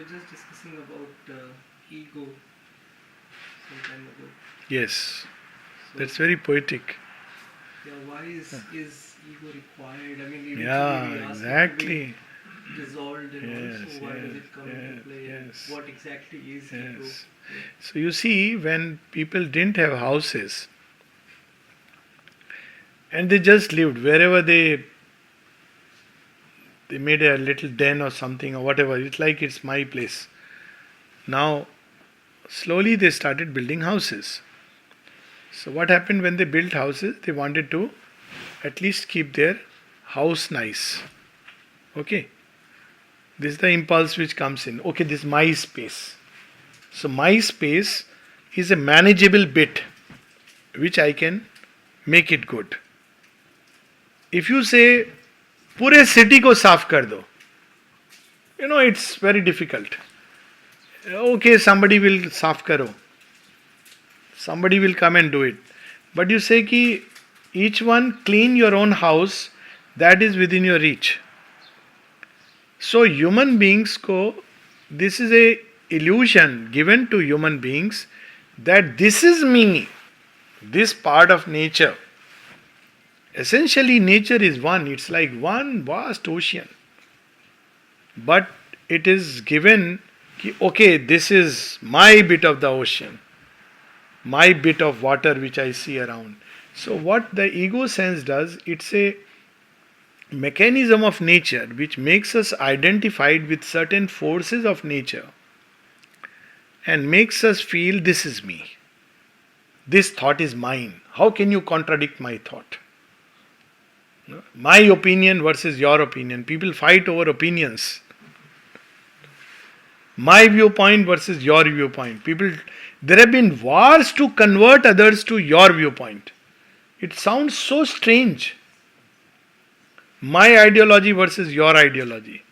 were just discussing about ego some time ago. Yes, So, that's very poetic. yeah, why is ego required? I mean, eventually Yeah, we ask it to be exactly. dissolved and all. Yes, So, why does yes, it come into yes, play, and yes, what exactly is ego? yes. Yeah. So you see, when people didn't have houses and they just lived wherever they made a little den or something or whatever, it's like it's my place. Now, slowly they started building houses. So what happened when they built houses? They wanted to at least keep their house nice. Okay, this is the impulse which comes in. Okay, this is my space. So my space is a manageable bit which I can make it good. If you say पूरे city को साफ कर दो, it's very difficult. Okay, somebody will साफ करो, somebody will come and do it. But you say कि each one clean your own house, that is within your reach. So human beings को, this is a illusion given to human beings that this is me, this part of nature. Essentially, nature is one, it's like one vast ocean. But it is given, okay, this is my bit of the ocean, my bit of water which I see around. So, what the ego sense does, it's a mechanism of nature which makes us identified with certain forces of nature and makes us feel this is me. This thought is mine. How can you contradict my thought? My opinion versus your opinion. People fight over opinions. My viewpoint versus your viewpoint. There have been wars to convert others to your viewpoint. It sounds so strange. My ideology versus your ideology.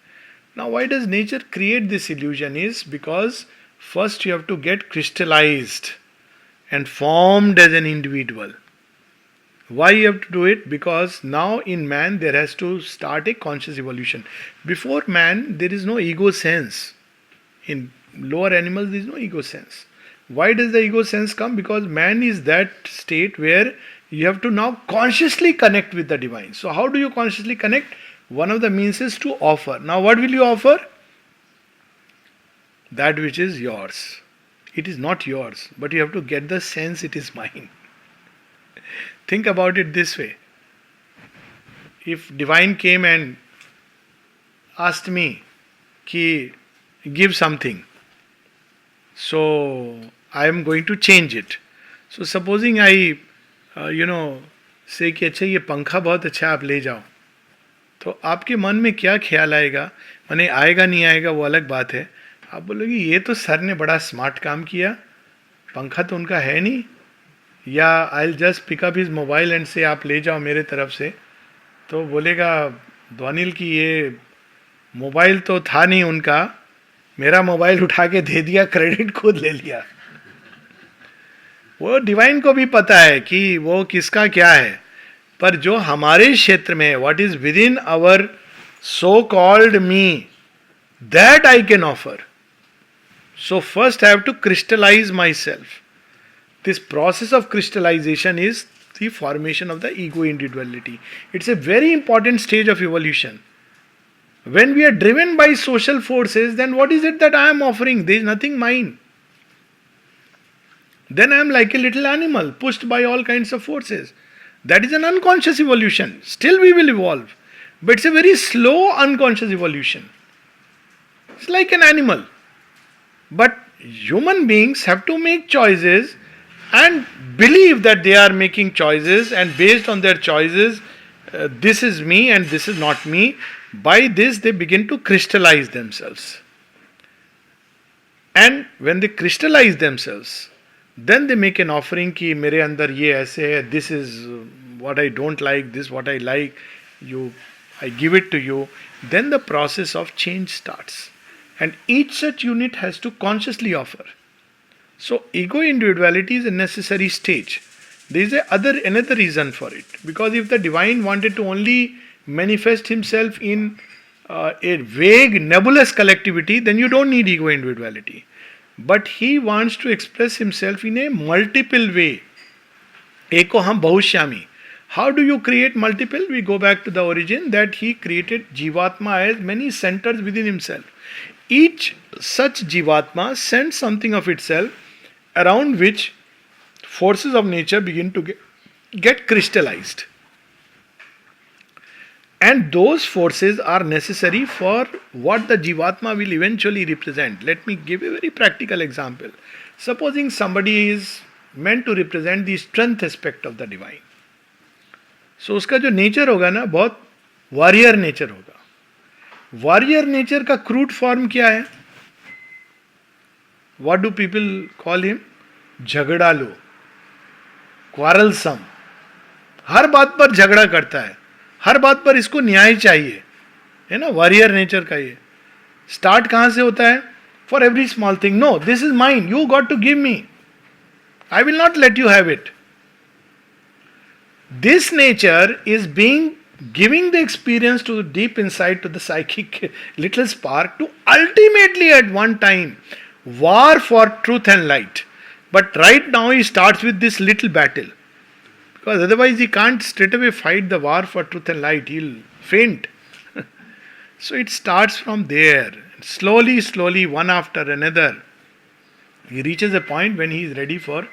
Now, why does nature create this illusion? Is because first you have to get crystallized and formed as an individual. Why you have to do it? Because now in man there has to start a conscious evolution. Before man there is no ego sense. In lower animals there is no ego sense. Why does the ego sense come? Because man is that state where you have to now consciously connect with the divine. So how do you consciously connect? One of the means is to offer. Now what will you offer? That which is yours. It is not yours, but you have to get the sense it is mine. Think about it this way. If divine came and asked me, ki, give something, so I am going to change it. So supposing I, say कि अच्छा ये पंखा बहुत अच्छा आप ले जाओ, तो आपके मन में क्या ख्याल आएगा? माने आएगा नहीं आएगा वो अलग बात है. आप बोलोगे ये तो सर ने बड़ा स्मार्ट काम किया, पंखा तो उनका है नहीं. या I will just pick up his mobile and से आप ले जाओ मेरे तरफ से, तो बोलेगा ध्वनिल की ये मोबाइल तो था नहीं उनका, मेरा मोबाइल उठा के दे दिया, क्रेडिट खुद ले लिया. वो डिवाइन को भी पता है कि वो किसका क्या है, पर जो हमारे क्षेत्र में what is within our so called me, that I can offer. So first I have to crystallise myself. This process of crystallization is the formation of the ego individuality. It's a very important stage of evolution. When we are driven by social forces, then what is it that I am offering? There is nothing mine. Then I am like a little animal pushed by all kinds of forces. That is an unconscious evolution. Still we will evolve. But it's a very slow unconscious evolution. It's like an animal. But human beings have to make choices and believe that they are making choices, and based on their choices, this is me and this is not me. By this they begin to crystallize themselves. And when they crystallize themselves, then they make an offering कि मेरे अंदर ये ऐसे है, this is what I don't like, this what I like, I give it to you. Then the process of change starts. And each such unit has to consciously offer. So ego individuality is a necessary stage. There is another reason for it. Because if the divine wanted to only manifest himself in a vague, nebulous collectivity, then you don't need ego individuality. But he wants to express himself in a multiple way. Eko ham bahushyami. How do you create multiple? We go back to the origin that he created Jivatma as many centers within himself. Each such Jivatma sends something of itself around which forces of nature begin to get crystallized. And those forces are necessary for what the Jivatma will eventually represent. Let me give a very practical example. Supposing somebody is meant to represent the strength aspect of the divine. So उसका जो nature होगा ना बहुत warrior nature होगा. Warrior nature का crude form क्या है? What do people call him? झगड़ालू, क्वारलसम, हर बात पर झगड़ा करता है, हर बात पर इसको न्याय चाहिए, है ना. वॉरियर नेचर का ये स्टार्ट कहां से होता है? For every small thing, no this is mine, you got to give me, I will not let you have it. This nature is giving the experience to deep inside to the psychic little spark to ultimately at one time war for truth and light. But right now he starts with this little battle. Because otherwise he can't straight away fight the war for truth and light. He'll faint. So it starts from there. Slowly, one after another. He reaches a point when he is ready for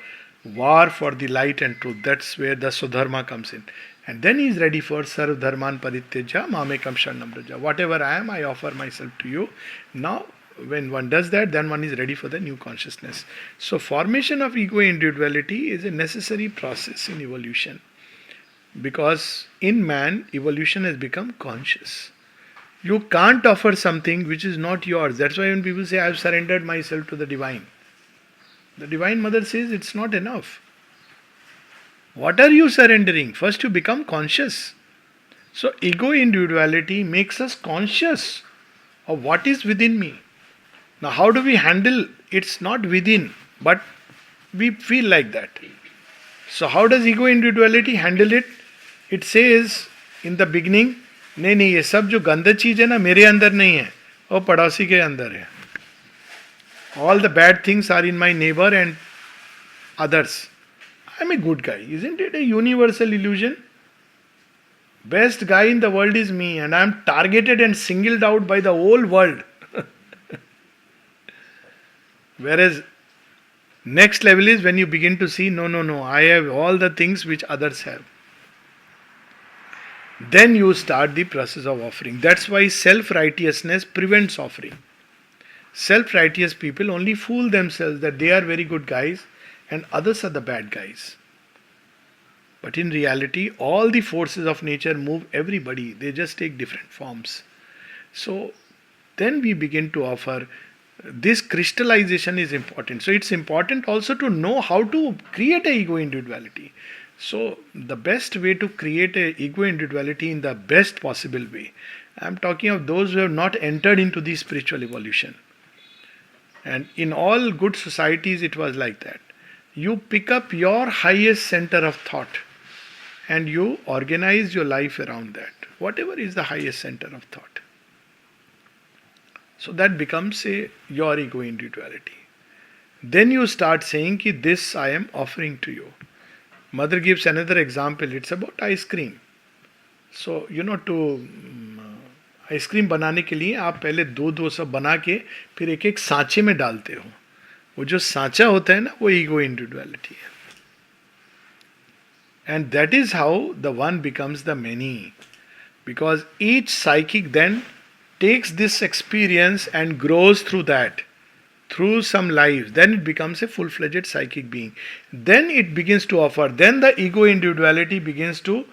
war for the light and truth. That's where the Swadharma comes in. And then he is ready for Sarv Dharman Parityaja Mamekam Sharanam Vraja. Whatever I am, I offer myself to you. Now, when one does that, then one is ready for the new consciousness. So, formation of ego individuality is a necessary process in evolution. Because in man, evolution has become conscious. You can't offer something which is not yours. That's why when people say, I have surrendered myself to the divine. The Divine Mother says it's not enough. What are you surrendering? First you become conscious. So ego individuality makes us conscious of what is within me. Now how do we handle? It's not within, but we feel like that. So how does ego individuality handle it? It says in the beginning, नहीं ये सब जो गंदा चीज है ना मेरे अंदर नहीं है, वो पड़ोसी के अंदर है. All the bad things are in my neighbor and others. I'm a good guy. Isn't it a universal illusion? Best guy in the world is me and I'm targeted and singled out by the whole world. Whereas next level is when you begin to see, no, I have all the things which others have. Then you start the process of offering. That's why self-righteousness prevents offering. Self-righteous people only fool themselves that they are very good guys and others are the bad guys. But in reality, all the forces of nature move everybody. They just take different forms. So then we begin to offer. This crystallization is important. So it's important also to know how to create a ego individuality. So the best way to create a ego individuality in the best possible way. I'm talking of those who have not entered into the spiritual evolution. And in all good societies it was like that. You pick up your highest center of thought and you organize your life around that. Whatever is the highest center of thought. So that becomes your ego individuality. Then you start saying ki this I am offering to you. Mother gives another example. It's about ice cream. So to ice cream बनाने के लिए आप पहले दूध वो सब बना के फिर एक एक सांचे में डालते हो. वो जो सांचा होता है ना वो ईगो इंडिविजुअलिटी है. And that is how the one becomes the many, because each psychic then takes this experience and grows through that, through some lives. Then it becomes a full-fledged psychic being. Then it begins to offer. Then the ego individuality begins to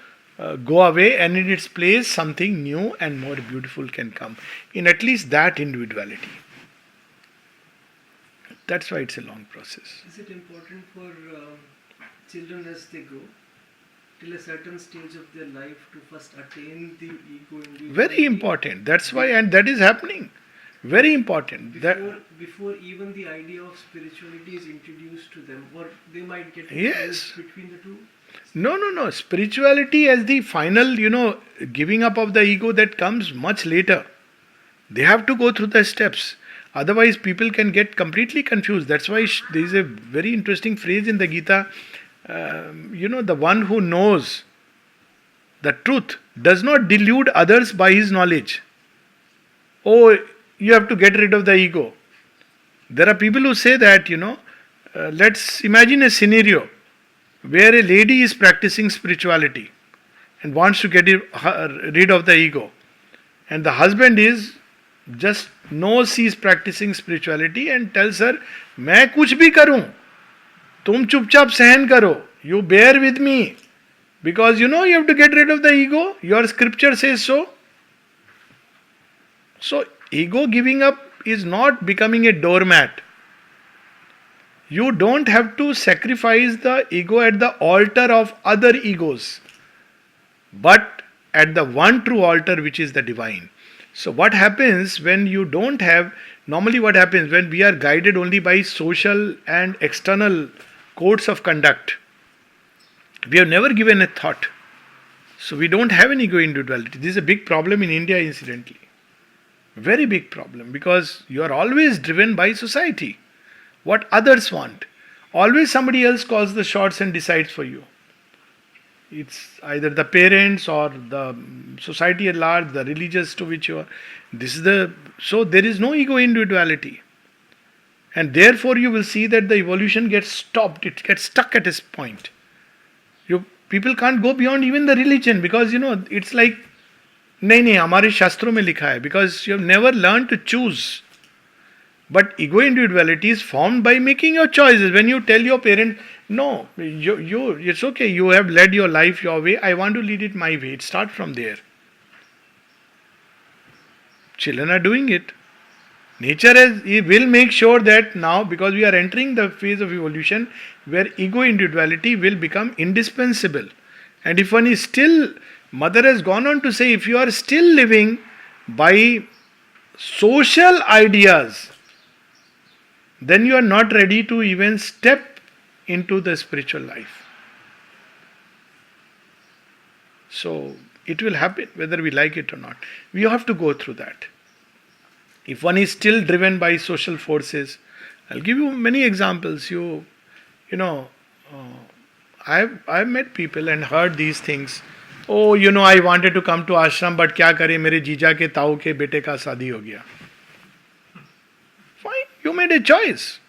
go away, and in its place something new and more beautiful can come. In at least that individuality. That's why it's a long process. Is it important for children as they grow till a certain stage of their life to first attain the ego individuality? Very important. That's why, and that is happening. Very important. Before even the idea of spirituality is introduced to them, or they might get yes. between the two. No. Spirituality as the final, giving up of the ego, that comes much later. They have to go through the steps. Otherwise, people can get completely confused. That's why there is a very interesting phrase in the Gita. The one who knows the truth does not delude others by his knowledge. Oh, you have to get rid of the ego. There are people who say that, let's imagine a scenario where a lady is practicing spirituality and wants to get rid of the ego. And the husband is just knows he is practicing spirituality and tells her, मैं कुछ भी करूं, तुम चुपचाप सहन करो. You bear with me. Because you have to get rid of the ego. Your scripture says so. So, ego giving up is not becoming a doormat. You don't have to sacrifice the ego at the altar of other egos, but at the one true altar, which is the divine. So, what happens when you don't have, normally what happens when we are guided only by social and external codes of conduct, we have never given a thought. So, we don't have an ego individuality. This is a big problem in India, incidentally. Very big problem, because you are always driven by society, what others want. Always somebody else calls the shots and decides for you. It's either the parents or the society at large, the religious to which you are. So there is no ego individuality. And therefore you will see that the evolution gets stopped, it gets stuck at this point. People can't go beyond even the religion, because it's like, नहीं हमारे शास्त्रों में लिखा है, because you have never learned to choose. But ego individuality is formed by making your choices. When you tell your parent, no, it's okay, you have led your life your way, I want to lead it my way. It starts from there. Children are doing it. Nature will make sure that now, because we are entering the phase of evolution where ego individuality will become indispensable. And if one is still, Mother has gone on to say, if you are still living by social ideas, then you are not ready to even step into the spiritual life. So, it will happen whether we like it or not. We have to go through that. If one is still driven by social forces, I'll give you many examples. I've met people and heard these things. Oh, I wanted to come to ashram, but क्या करे मेरे जीजा के ताऊ के बेटे का शादी हो गया. Fine, you made a choice.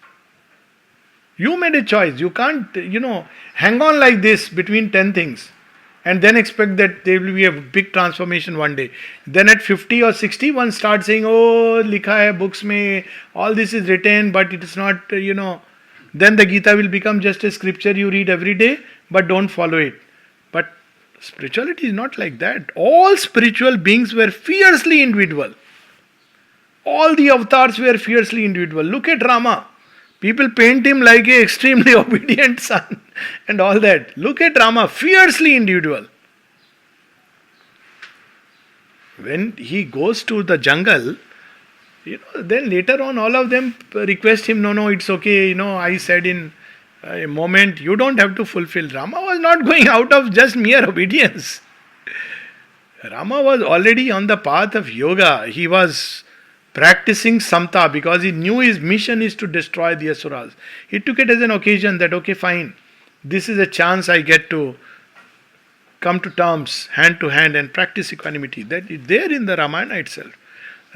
You made a choice. You can't, hang on like this between 10 things and then expect that there will be a big transformation one day. Then at 50 or 60, one starts saying, oh, likha hai books mein, all this is written, but it is not, Then the Gita will become just a scripture you read every day, but don't follow it. But spirituality is not like that. All spiritual beings were fiercely individual. All the avatars were fiercely individual. Look at Rama. People paint him like an extremely obedient son and all that. Look at Rama, fiercely individual. When he goes to the jungle, then later on all of them request him, no, it's okay, I said in a moment, you don't have to fulfill. Rama was not going out of just mere obedience. Rama was already on the path of yoga. He was practicing samta because he knew his mission is to destroy the asuras. He took it as an occasion that, okay, fine, this is a chance I get to come to terms, hand to hand, and practice equanimity. That is there in the Ramayana itself.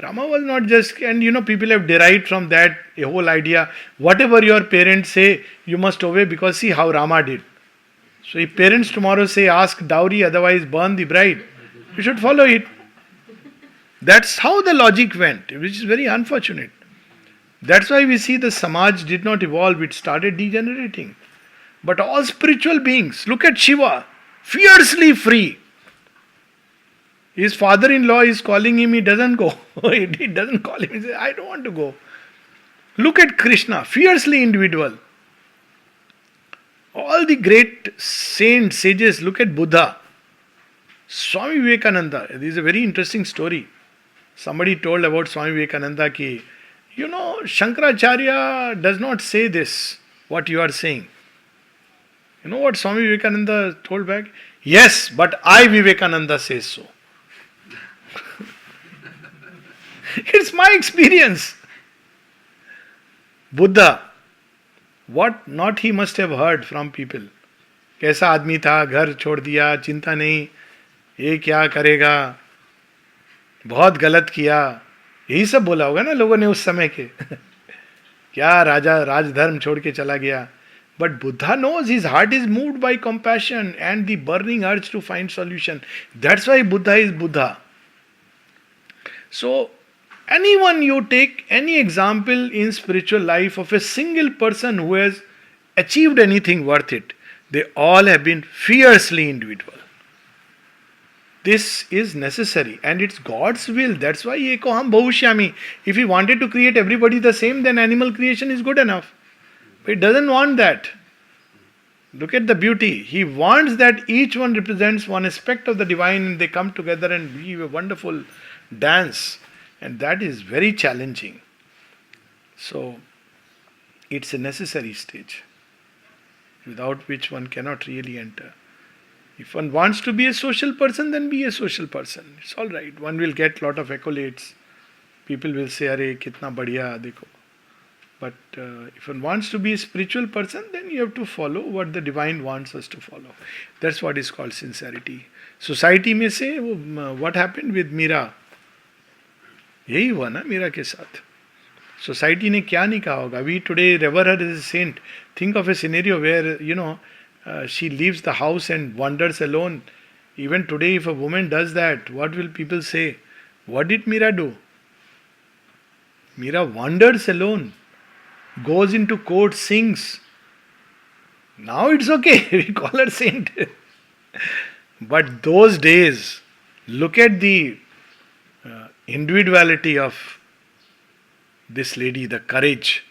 Rama was not just, and people have derived from that a whole idea, whatever your parents say, you must obey, because see how Rama did. So if parents tomorrow say, ask dowry, otherwise burn the bride, you should follow it. That's how the logic went, which is very unfortunate. That's why we see the Samaj did not evolve, it started degenerating. But all spiritual beings, look at Shiva, fiercely free. His father-in-law is calling him, he doesn't go. He doesn't call him, he says, I don't want to go. Look at Krishna, fiercely individual. All the great saints, sages, look at Buddha. Swami Vivekananda, this is a very interesting story. Somebody told about Swami Vivekananda ki, Shankaracharya does not say this, what you are saying. You know what Swami Vivekananda told back? Yes, but I, Vivekananda, says so. It's my experience. Buddha, what not he must have heard from people. कैसा आदमी था, घर छोड़ दिया, चिंता नहीं, ये क्या करेगा, बहुत गलत किया, यही सब बोला होगा ना लोगों ने उस समय के. क्या राजा राजधर्म छोड़ के चला गया. But Buddha knows his heart is moved by compassion and the burning urge to find solution. That's why Buddha is Buddha. So, anyone you take any example in spiritual life of a single person who has achieved anything worth it, they all have been fiercely individual. This is necessary and it's God's will. That's why Eko Ham Bahushyami. If he wanted to create everybody the same, then animal creation is good enough. But he doesn't want that. Look at the beauty. He wants that each one represents one aspect of the divine and they come together and weave a wonderful dance. And that is very challenging. So, it's a necessary stage without which one cannot really enter. If one wants to be a social person, then be a social person. It's all right. One will get lot of accolades. People will say, "Arey, kitna badhiya, dekho." But if one wants to be a spiritual person, then you have to follow what the divine wants us to follow. That's what is called sincerity. Society may say, what happened with Meera? यही हुआ ना मीरा के साथ. Society ने क्या नहीं कहा होगा. We today revere her as a saint. Think of a scenario where, she leaves the house and wanders alone. Even today, if a woman does that, what will people say? What did Meera do? Meera wanders alone, goes into court, sings. Now it's okay, we call her saint. But those days, look at the individuality of this lady, the courage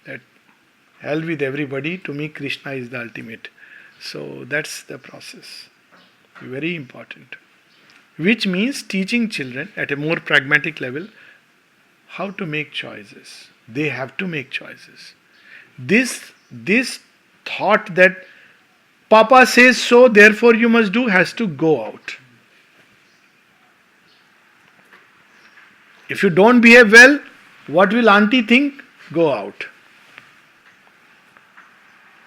that held with everybody. To me, Krishna is the ultimate. So that's the process. Very important. Which means teaching children at a more pragmatic level how to make choices. They have to make choices. This thought that Papa says so, therefore you must do, has to go out. If you don't behave well, what will auntie think? Go out.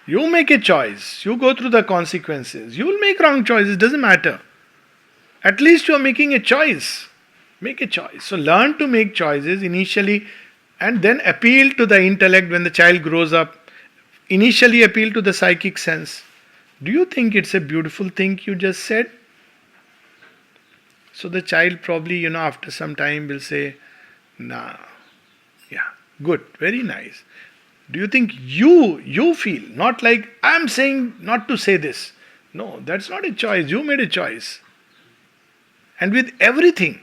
You make a choice. You go through the consequences. You will make wrong choices. Doesn't matter. At least you are making a choice. Make a choice. So learn to make choices initially and then appeal to the intellect when the child grows up. Initially appeal to the psychic sense. Do you think it's a beautiful thing you just said? So the child probably, after some time will say, nah, yeah, good, very nice. Do you think you feel, not like I'm saying not to say this. No, that's not a choice. You made a choice. And with everything.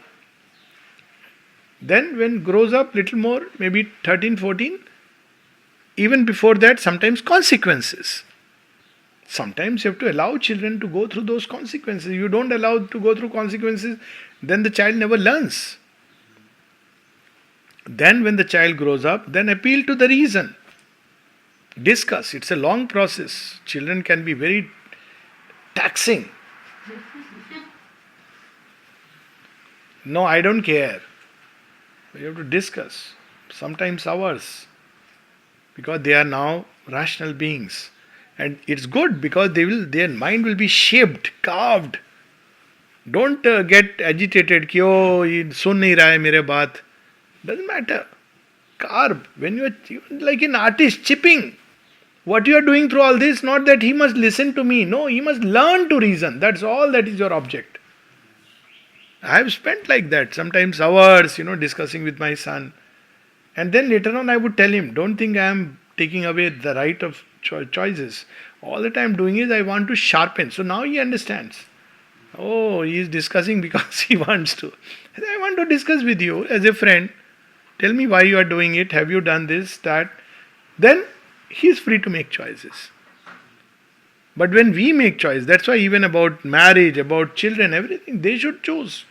Then when grows up little more, maybe 13, 14, even before that, sometimes consequences. Sometimes you have to allow children to go through those consequences. You don't allow to go through consequences, then the child never learns. Then when the child grows up, then appeal to the reason. Discuss. It's a long process. Children can be very taxing. No, I don't care. You have to discuss. Sometimes hours. Because they are now rational beings. And it's good because their mind will be shaped, carved. Don't get agitated. Ki, oh, ye sun nahi raha hai mere baat. Doesn't matter. Carve. When you are like an artist chipping. What you are doing through all this, not that he must listen to me. No, he must learn to reason. That's all that is your object. I have spent like that. Sometimes hours, discussing with my son. And then later on I would tell him, don't think I am taking away the right of choices. All that I am doing is I want to sharpen. So now he understands. Oh, he is discussing because he wants to. I want to discuss with you as a friend. Tell me why you are doing it. Have you done this, that? Then he is free to make choices. But when we make choice, that's why even about marriage, about children, everything, they should choose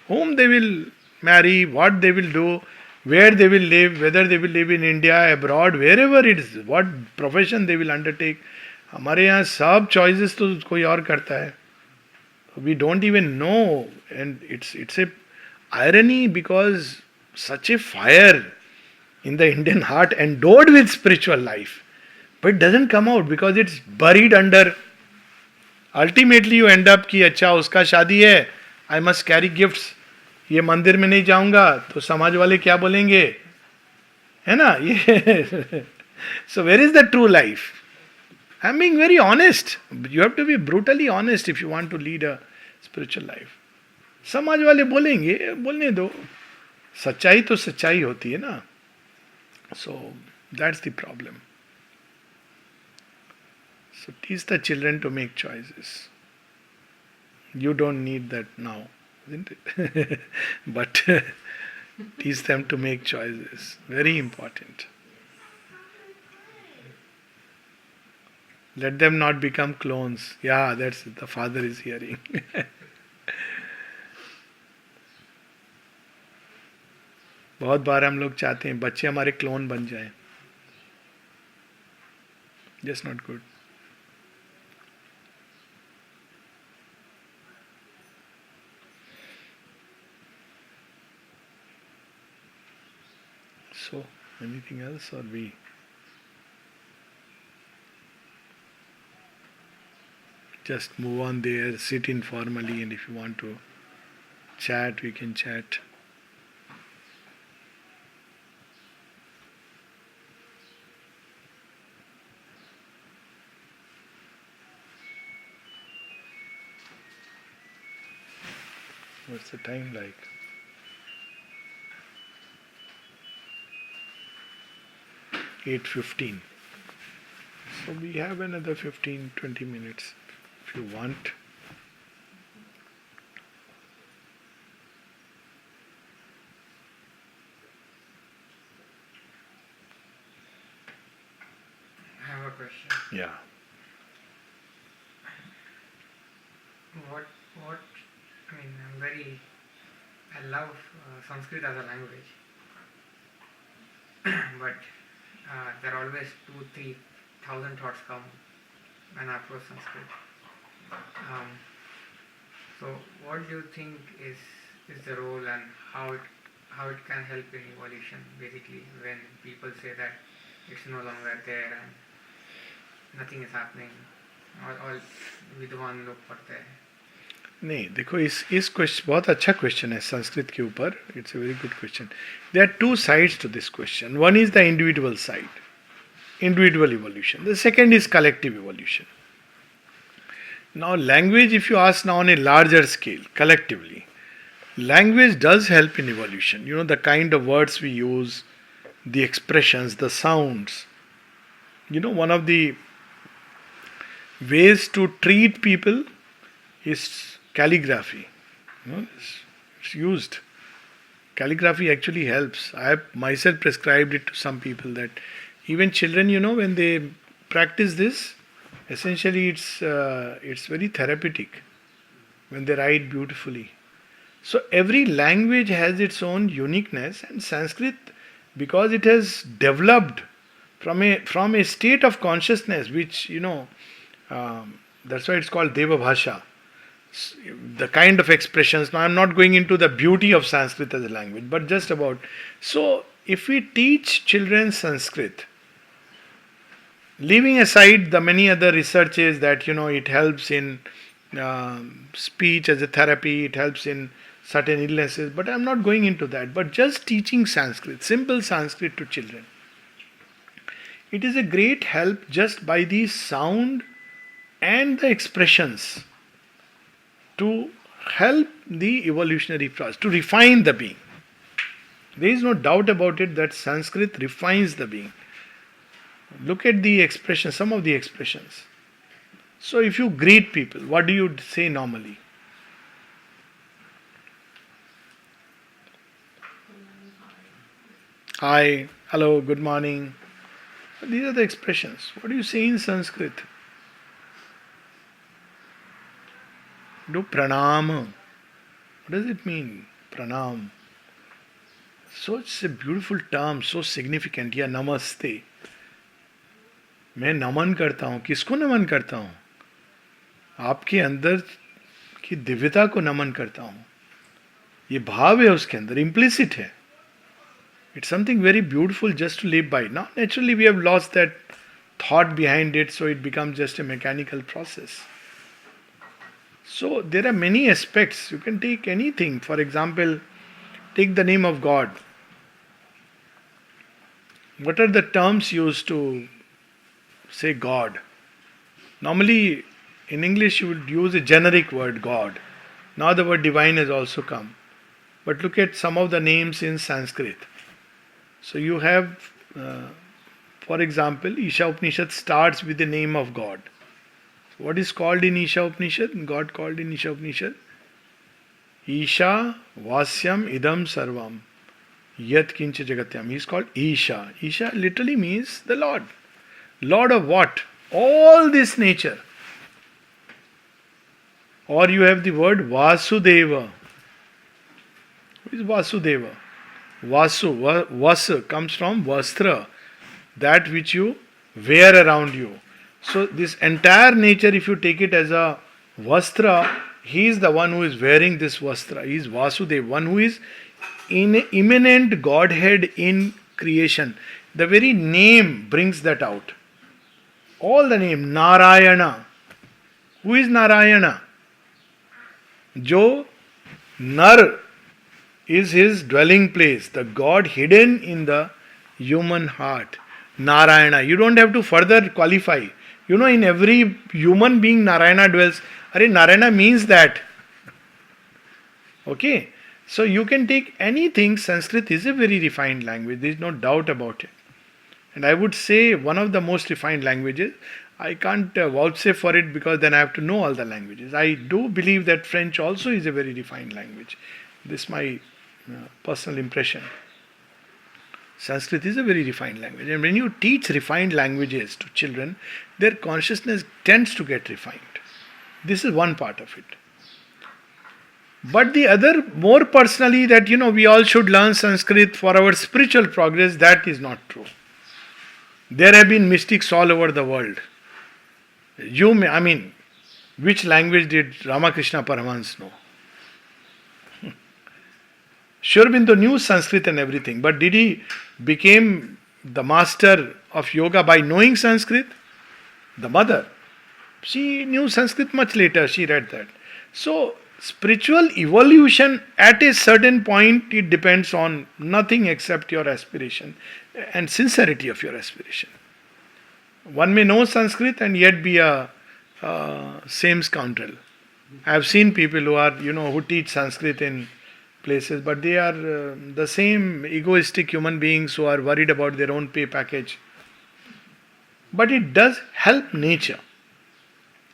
whom they will marry, what they will do, where they will live, whether they will live in India, abroad, wherever it is, what profession they will undertake. हमारे यहाँ सब choices तो कोई और करता है. We don't even know, and it's a irony because such a fire in the Indian heart, endowed with spiritual life, but it doesn't come out because it's buried under. Ultimately, you end up कि अच्छा उसका शादी है, I must carry gifts. ये मंदिर में नहीं जाऊंगा तो समाज वाले क्या बोलेंगे, है ना ये. So where is the true life? I'm being very honest. You have to be brutally honest if you want to lead a spiritual life. समाज वाले बोलेंगे, बोलने दो. सच्चाई तो सच्चाई होती है ना. So that's the problem. So teach the children to make choices. You don't need that now, isn't it? But teach them to make choices. Very important. Let them not become clones. Yeah, that's it. The father is hearing. बहुत बार हम लोग चाहते हैं बच्चे हमारे clone बन जाएं. Just not good. So, anything else, or we just move on there, sit informally, and if you want to chat, we can chat. What's the time like? (8:15). So we have another 15-20 minutes if you want. I have a question. Yeah. What I mean, I love Sanskrit as a language, but there are always 2,000-3,000 thoughts come when I approach Sanskrit. So what do you think is the role, and how it can help in evolution, basically, when people say that it's no longer there and nothing is happening, all विद्वान लोग पढ़ते हैं. नहीं, देखो इस question बहुत अच्छा question है संस्कृत के ऊपर. It's a very good question. There are two sides to this question. One is the individual side, individual evolution. The second is collective evolution. Now, language, if you ask now on a larger scale, collectively, language does help in evolution. You know, the kind of words we use, the expressions, the sounds. You know, one of the ways to treat people is calligraphy. You know, it's used. Calligraphy actually helps. I have myself prescribed it to some people, that even children, you know, when they practice this, essentially it's very therapeutic when they write beautifully. So every language has its own uniqueness, and Sanskrit, because it has developed from a state of consciousness, which, you know, that's why it's called Deva Bhasha. The kind of expressions. Now, I'm not going into the beauty of Sanskrit as a language, but just about. So, if we teach children Sanskrit, leaving aside the many other researches that, you know, it helps in speech as a therapy, it helps in certain illnesses, but I'm not going into that. But just teaching Sanskrit, simple Sanskrit to children, it is a great help just by the sound and the expressions to help the evolutionary process, to refine the being. There is no doubt about it that Sanskrit refines the being. Look at the expressions, some of the expressions. So if you greet people, what do you say normally? Hi, hello, good morning. These are the expressions. What do you say in Sanskrit? Do pranam. What does it mean? Pranam. So it's a beautiful term, so significant. या नमस्ते. मैं नमन करता हूँ. किसको नमन करता हूँ? आपके अंदर की दिव्यता को नमन करता हूँ. ये भाव है उसके अंदर, इम्प्लिसिट है. It's something very beautiful just to live by. Now, naturally, we have lost that thought behind it, so it becomes just a mechanical process. So, there are many aspects. You can take anything. For example, take the name of God. What are the terms used to say God? Normally, in English, you would use a generic word, God. Now, the word divine has also come. But look at some of the names in Sanskrit. So, you have, for example, Isha Upanishad starts with the name of God. So what is called in Isha Upanishad? God called in Isha Upanishad? Isha Vasyam Idam Sarvam. Yat Kincha Jagatyam. He is called Isha. Isha literally means the Lord. Lord of what? All this nature. Or you have the word Vasudeva. Who is Vasudeva? Vas comes from Vastra, that which you wear around you. So this entire nature, if you take it as a Vastra, he is the one who is wearing this Vastra. He is Vasudeva, one who is in immanent Godhead in creation. The very name brings that out. All the name, Narayana. Who is Narayana? Jo Nar is his dwelling place, the God hidden in the human heart. Narayana. You don't have to further qualify. You know, in every human being, Narayana dwells. Narayana means that. Okay? So you can take anything. Sanskrit is a very refined language. There is no doubt about it. And I would say one of the most refined languages. I can't vouchsafe for it because then I have to know all the languages. I do believe that French also is a very refined language. This is my personal impression. Sanskrit is a very refined language. And when you teach refined languages to children, their consciousness tends to get refined. This is one part of it. But the other, more personally, that we all should learn Sanskrit for our spiritual progress, that is not true. There have been mystics all over the world. Which language did Ramakrishna Paramahans know? Sri Aurobindo knew Sanskrit and everything, but did he become the master of yoga by knowing Sanskrit? The mother, she knew Sanskrit much later, she read that. So, spiritual evolution at a certain point, it depends on nothing except your aspiration and sincerity of your aspiration. One may know Sanskrit and yet be a same scoundrel. I have seen people who are, who teach Sanskrit in places, but they are the same egoistic human beings who are worried about their own pay package. But it does help nature.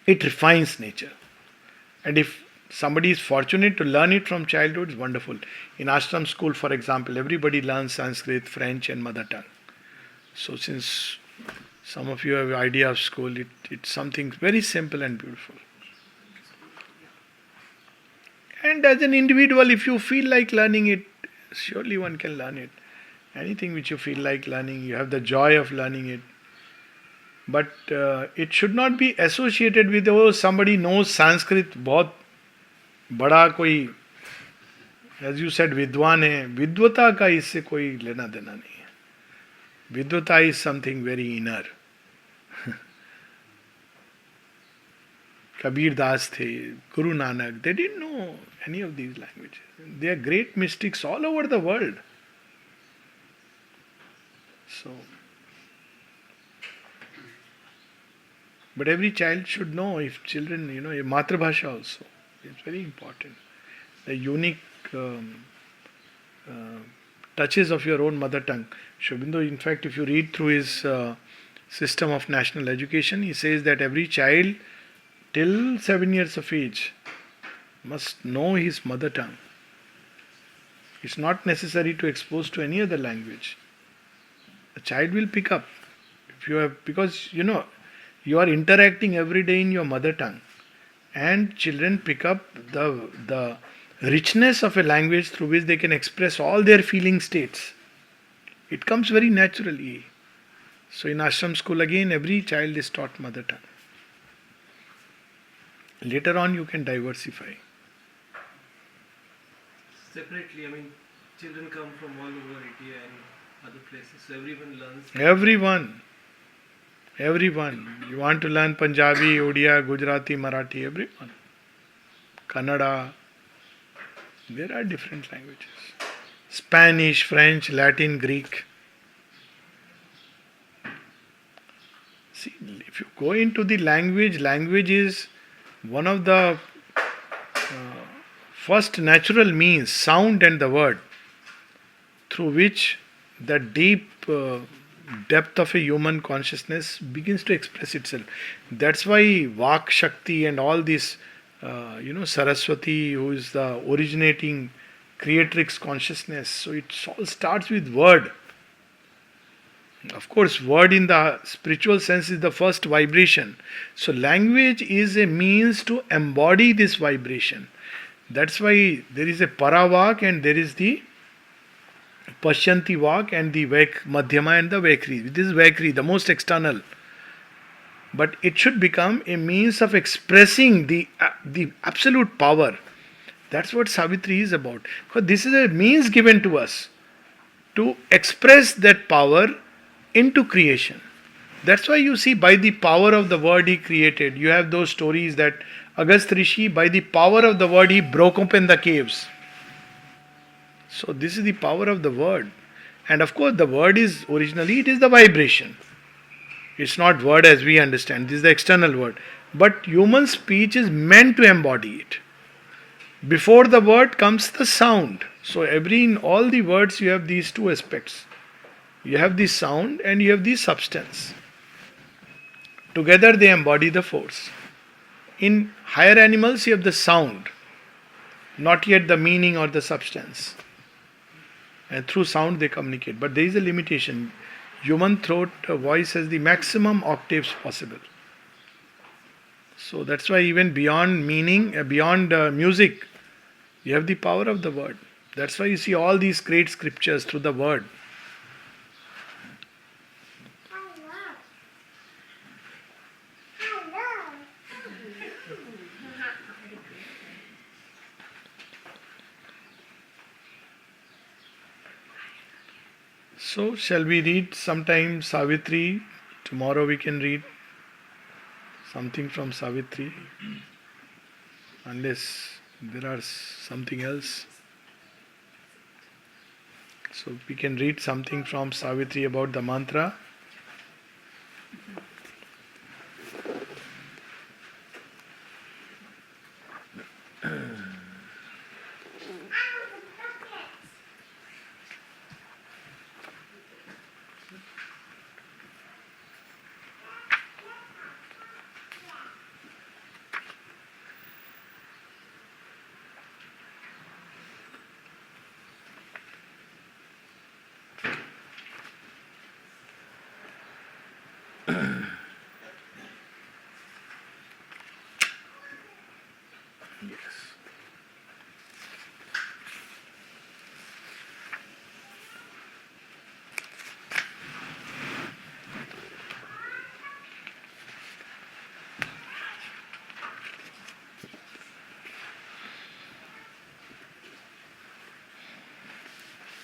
It refines nature. And if somebody is fortunate to learn it from childhood, it's wonderful. In ashram school, for example, everybody learns Sanskrit, French and mother tongue. So since some of you have an idea of school, it's something very simple and beautiful. And as an individual, if you feel like learning it, surely one can learn it. Anything which you feel like learning, you have the joy of learning it. But it should not be associated with, somebody knows Sanskrit, बहुत बड़ा कोई, as you said, विद्वान है. विद्वता का इससे कोई लेना देना नहीं है. Vidvata is something very inner. Kabir Das the, Guru Nanak, they didn't know any of these languages. They are great mystics all over the world. So, but every child should know, if children, a Matrabhasha also. It's very important. The unique touches of your own mother tongue. Sri Aurobindo, in fact, if you read through his system of national education, he says that every child till 7 years of age must know his mother tongue. It's not necessary to expose to any other language. The child will pick up. Because you are interacting every day in your mother tongue. And children pick up the richness of a language through which they can express all their feeling states. It comes very naturally. So in ashram school again, every child is taught mother tongue. Later on you can diversify. Separately, children come from all over India and other places, so everyone learns. Everyone. Everyone. You want to learn Punjabi, Odia, Gujarati, Marathi, everyone. Kannada. There are different languages. Spanish, French, Latin, Greek. See, if you go into the language, language is one of the first natural means, sound and the word, through which the deep depth of a human consciousness begins to express itself. That's why Vak Shakti and all this, Saraswati, who is the originating creatrix consciousness. So it all starts with word. Of course, word in the spiritual sense is the first vibration. So language is a means to embody this vibration. That's why there is a Paravak and there is the Pashyanti Vak and the Madhyama and the Vaikri. This is Vaikri, the most external. But it should become a means of expressing the absolute power. That's what Savitri is about. Because this is a means given to us to express that power into creation. That's why you see, by the power of the word he created. You have those stories that Agastya Rishi, by the power of the word, he broke open the caves. So this is the power of the word. And of course the word is originally, it is the vibration. It's not word as we understand. This is the external word. But human speech is meant to embody it. Before the word comes the sound. So in all the words you have these two aspects. You have the sound and you have the substance. Together they embody the force. In higher animals you have the sound, not yet the meaning or the substance. And through sound they communicate. But there is a limitation. Human throat voice has the maximum octaves possible. So that's why even beyond meaning, beyond music, you have the power of the word. That's why you see all these great scriptures through the word. So, shall we read sometime Savitri? Tomorrow we can read something from Savitri. Unless there are something else. So, we can read something from Savitri about the mantra.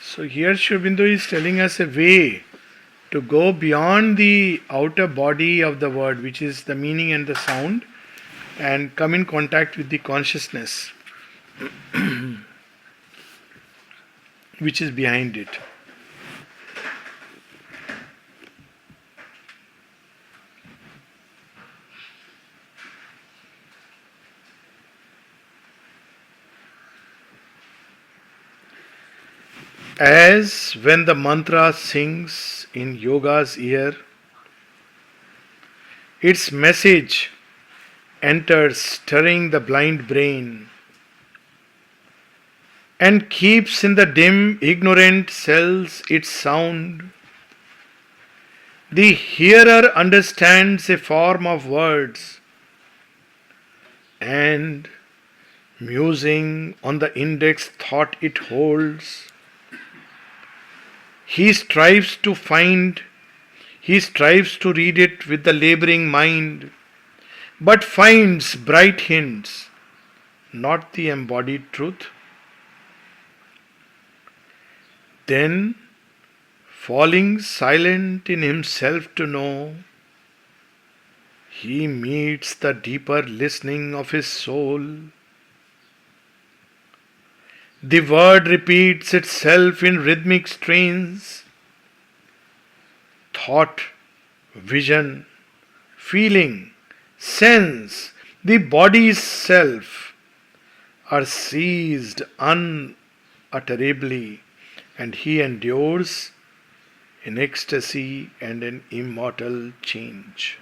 So here Sri Aurobindo is telling us a way to go beyond the outer body of the word, which is the meaning and the sound, and come in contact with the consciousness which is behind it. As when the mantra sings in yoga's ear, its message enters, stirring the blind brain, and keeps in the dim, ignorant cells its sound. The hearer understands a form of words, and musing on the index thought it holds, he strives to read it with the laboring mind, but finds bright hints, not the embodied truth. Then, falling silent in himself to know, he meets the deeper listening of his soul. The word repeats itself in rhythmic strains. Thought, vision, feeling, sense, the body's self are seized unutterably, and he endures in ecstasy and an immortal change.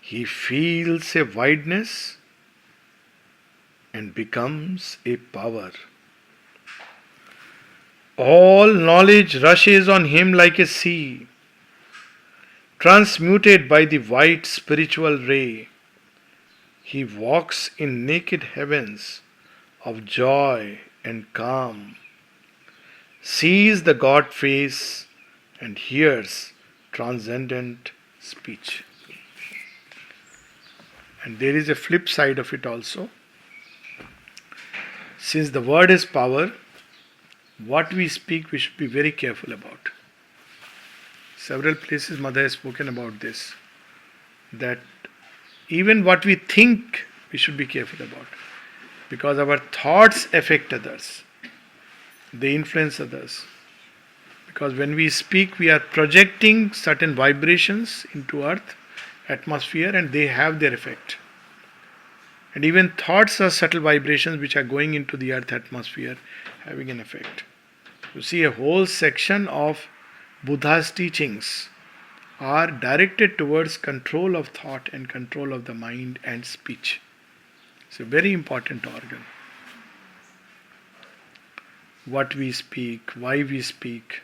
He feels a wideness and becomes a power. All knowledge rushes on him like a sea, transmuted by the white spiritual ray. He walks in naked heavens of joy and calm, sees the God face, and hears transcendent speech. And there is a flip side of it also. Since the word is power, what we speak we should be very careful about. Several places Mother has spoken about this. That even what we think we should be careful about. Because our thoughts affect others. They influence others. Because when we speak, we are projecting certain vibrations into earth, atmosphere, and they have their effect. And even thoughts are subtle vibrations which are going into the earth atmosphere, having an effect. You see, a whole section of Buddha's teachings are directed towards control of thought and control of the mind and speech. It's a very important organ. What we speak, why we speak,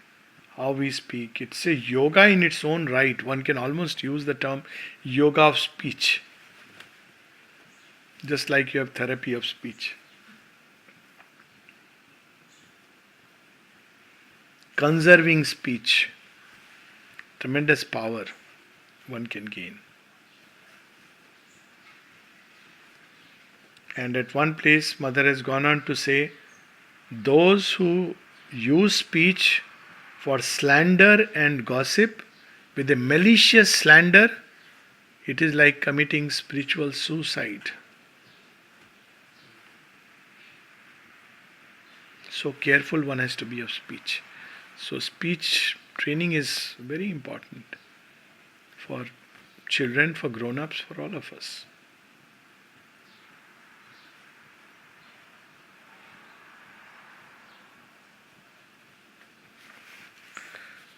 how we speak. It's a yoga in its own right. One can almost use the term yoga of speech. Just like you have therapy of speech. Conserving speech. Tremendous power one can gain. And at one place, Mother has gone on to say, those who use speech for slander and gossip with a malicious slander, it is like committing spiritual suicide. So careful one has to be of speech. So speech training is very important for children, for grown-ups, for all of us.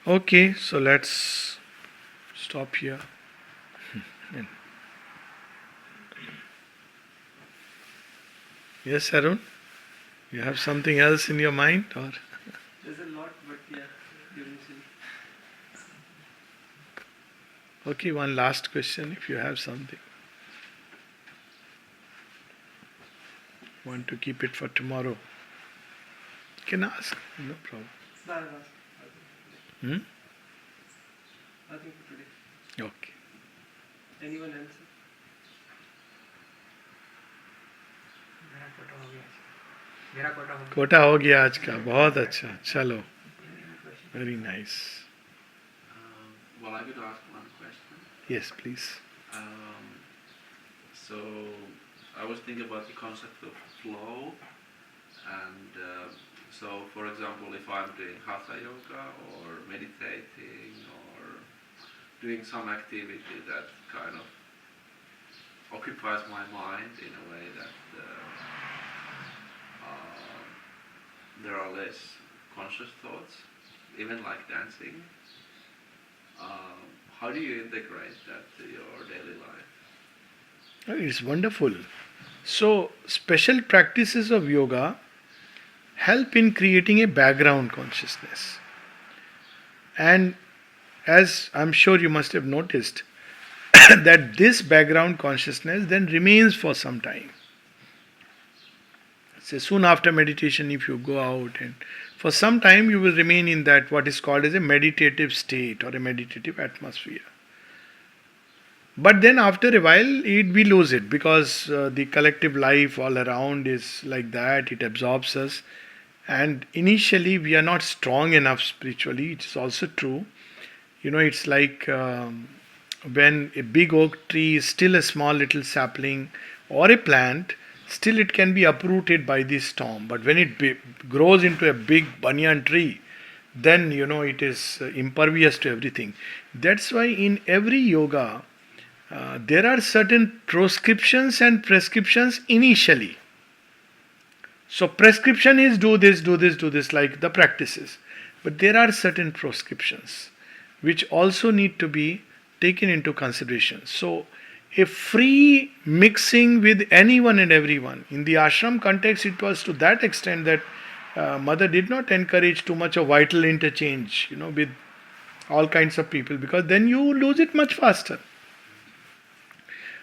Okay, so let's stop here. Yes, Arun? You have something else in your mind, or? There's a lot, but yeah, eventually. Okay, one last question if you have something. Want to keep it for tomorrow? You can ask, no problem. No, no, no. Hmm? Nothing for today. Okay. Anyone else? मेरा कोटा हो गया कोटा हो गया आज का बहुत अच्छा चलो very nice Well, I could ask one question. Yes, please. So, I was thinking about the concept of flow, and so, for example, if I'm doing hatha yoga or meditating or doing some activity that kind of occupies my mind in a way that there are less conscious thoughts, even like dancing. How do you integrate that to your daily life? It's wonderful. So, special practices of yoga help in creating a background consciousness. And as I'm sure you must have noticed, that this background consciousness then remains for some time. Say soon after meditation, if you go out, and for some time you will remain in that what is called as a meditative state or a meditative atmosphere. But then after a while we lose it because the collective life all around is like that, it absorbs us, And initially, we are not strong enough spiritually. It is also true. It's like when a big oak tree is still a small little sapling or a plant, still it can be uprooted by the storm. But when it grows into a big banyan tree, then it is impervious to everything. That's why in every yoga, there are certain proscriptions and prescriptions initially. So prescription is do this, do this, do this, like the practices. But there are certain proscriptions which also need to be taken into consideration. So a free mixing with anyone and everyone. In the ashram context, it was to that extent that mother did not encourage too much of vital interchange, with all kinds of people, because then you lose it much faster.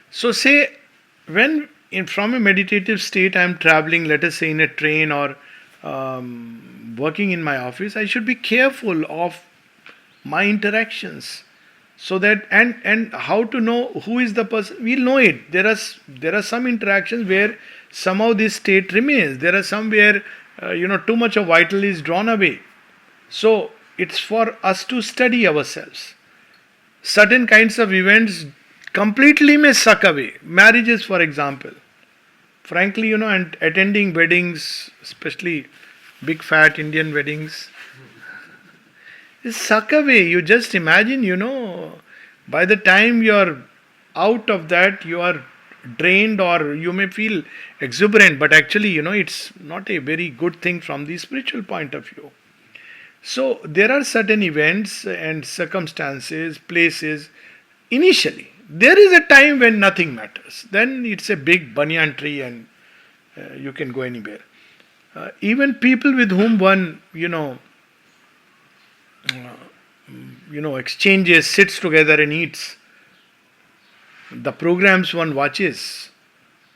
So say when from a meditative state I am traveling, let us say in a train or working in my office, I should be careful of my interactions, so that and how to know who is the person. We'll know it. There are some interactions where somehow this state remains. There are some where too much of vital is drawn away. So it's for us to study ourselves. Certain kinds of events completely may suck away. Marriages, for example. Frankly, and attending weddings, especially big fat Indian weddings, is suck away. You just imagine, by the time you're out of that, you are drained, or you may feel exuberant, but actually, it's not a very good thing from the spiritual point of view. So there are certain events and circumstances, places, initially. There is a time when nothing matters. Then it's a big banyan tree and you can go anywhere. Even people with whom one, exchanges, sits together and eats, the programs one watches,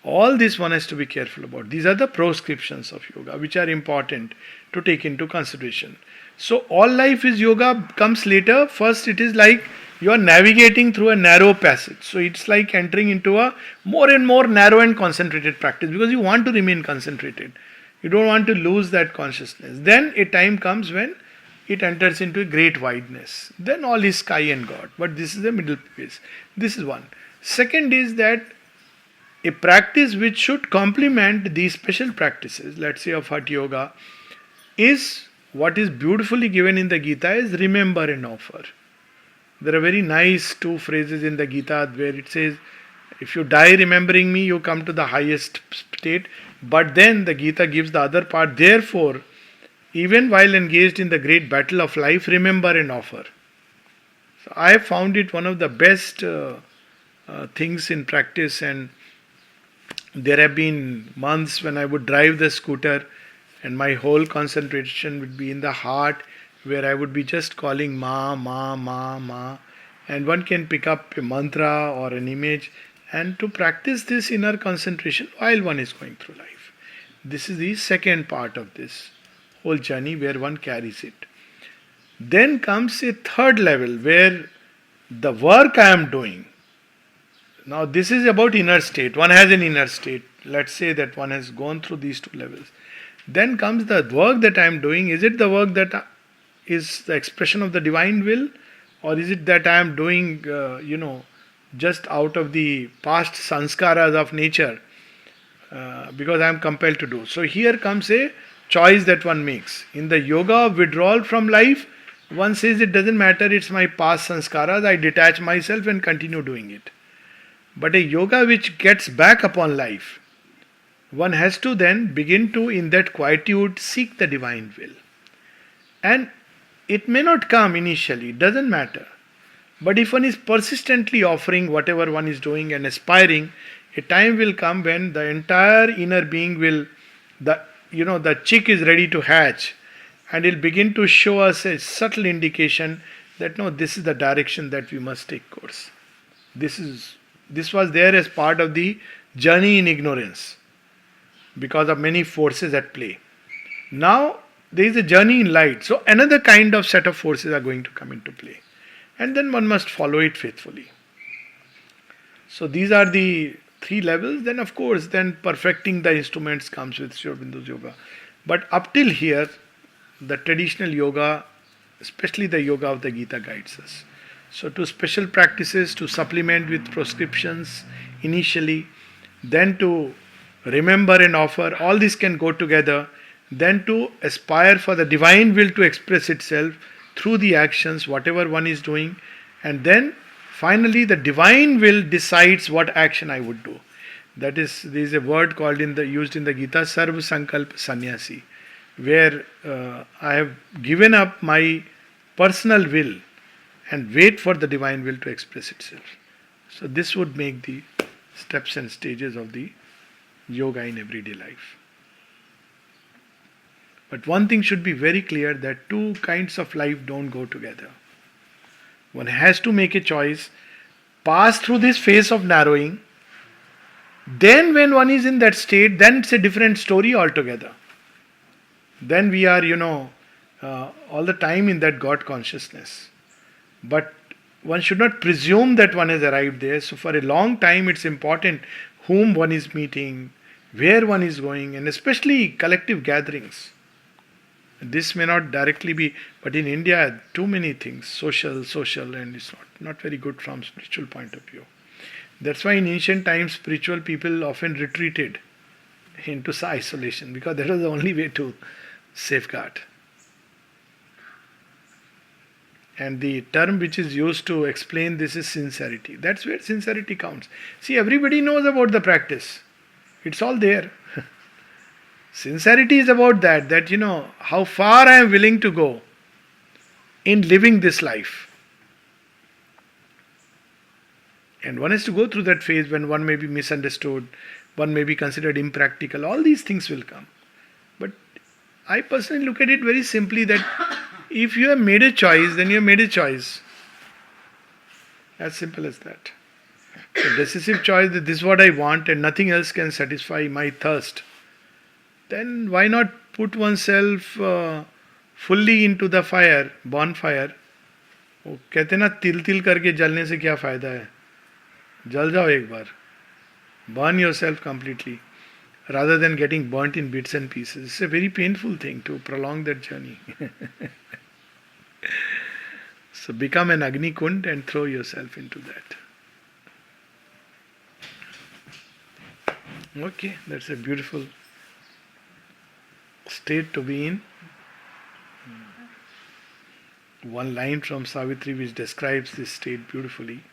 all this one has to be careful about. These are the proscriptions of yoga, which are important to take into consideration. So all life is yoga comes later. First it is like you are navigating through a narrow passage. So it's like entering into a more and more narrow and concentrated practice, because you want to remain concentrated. You don't want to lose that consciousness. Then a time comes when it enters into a great wideness. Then all is sky and God. But this is the middle phase. This is one. Second is that a practice which should complement these special practices, let's say of Hatha Yoga, is what is beautifully given in the Gita is remember and offer. There are very nice two phrases in the Gita where it says, if you die remembering me, you come to the highest state. But then the Gita gives the other part, therefore, even while engaged in the great battle of life, remember and offer. So I have found it one of the best things in practice, and there have been months when I would drive the scooter and my whole concentration would be in the heart, where I would be just calling Ma, Ma, Ma, Ma, and one can pick up a mantra or an image, and to practice this inner concentration while one is going through life. This is the second part of this whole journey where one carries it. Then comes a third level where the work I am doing. Now this is about inner state. One has an inner state. Let's say that one has gone through these two levels. Then comes the work that I am doing. Is it the work that is the expression of the divine will, or is it that I am doing, just out of the past sanskaras of nature, because I am compelled to do. So here comes a choice that one makes. In the yoga of withdrawal from life, one says it doesn't matter, it's my past sanskaras, I detach myself and continue doing it. But a yoga which gets back upon life, one has to then begin to, in that quietude, seek the divine will. And it may not come initially, it doesn't matter. But if one is persistently offering whatever one is doing and aspiring, a time will come when the entire inner being will, the chick is ready to hatch, and it will begin to show us a subtle indication that no, this is the direction that we must take course. This was there as part of the journey in ignorance, because of many forces at play. Now there is a journey in light, so another kind of set of forces are going to come into play, and then one must follow it faithfully. So these are the three levels. Then of course, then perfecting the instruments comes with Sri Aurobindo's yoga. But up till here, the traditional yoga, especially the yoga of the Gita, guides us. So, to special practices to supplement with prescriptions initially, then to remember and offer, all this can go together, then to aspire for the divine will to express itself through the actions, whatever one is doing, and then finally the divine will decides what action I would do. That is, there is a word called used in the Gita, Sarva Sankalp Sannyasi, where I have given up my personal will and wait for the divine will to express itself. So this would make the steps and stages of the yoga in everyday life. But one thing should be very clear, that two kinds of life don't go together. One has to make a choice, pass through this phase of narrowing. Then when one is in that state, then it's a different story altogether. Then we are, all the time in that God consciousness. But one should not presume that one has arrived there. So for a long time it's important whom one is meeting, where one is going, and especially collective gatherings. This may not directly be, but in India, too many things, social, and it's not very good from spiritual point of view. That's why in ancient times, spiritual people often retreated into isolation, because that was the only way to safeguard. And the term which is used to explain this is sincerity. That's where sincerity counts. See, everybody knows about the practice. It's all there. Sincerity is about that how far I am willing to go in living this life. And one has to go through that phase when one may be misunderstood, one may be considered impractical. All these things will come. But I personally look at it very simply, that if you have made a choice, then you have made a choice. As simple as that. A decisive choice that this is what I want and nothing else can satisfy my thirst. Then why not put oneself fully into the fire, bonfire? वो कहते ना तिल तिल करके जलने से क्या फायदा है? जल जाओ एक बार. Burn yourself completely rather than getting burnt in bits and pieces. It's a very painful thing to prolong that journey. So become an Agni Kund and throw yourself into that. Okay, that's a beautiful state to be in. One line from Savitri which describes this state beautifully.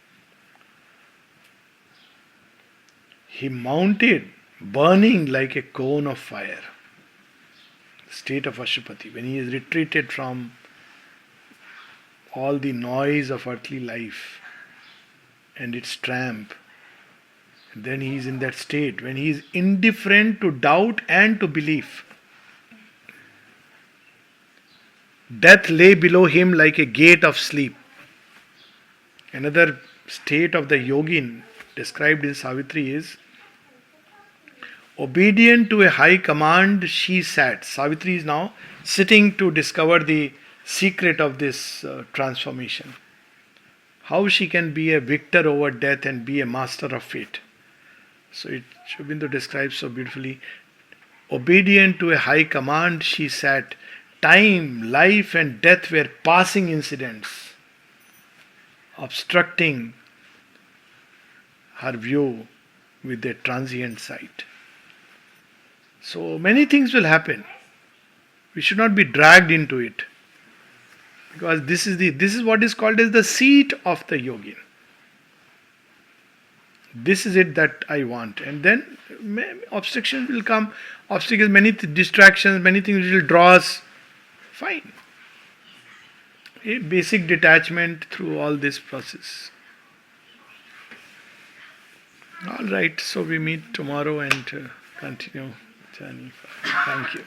He mounted burning like a cone of fire. State of Ashupati, when he is retreated from all the noise of earthly life and its tramp, then he is in that state when he is indifferent to doubt and to belief. Death lay below him like a gate of sleep. Another state of the yogin described in Savitri is, obedient to a high command she sat. Savitri is now sitting to discover the secret of this transformation. How she can be a victor over death and be a master of fate. So Sri Aurobindo describes so beautifully. Obedient to a high command she sat. Time, life and death were passing incidents, obstructing her view with their transient sight. So many things will happen. We should not be dragged into it, because this is what is called as the seat of the yogin. This is it that I want, and then obstructions will come. Obstacles, many distractions, many things will draw us. Fine. A basic detachment through all this process. All right. So we meet tomorrow and continue journey. Thank you.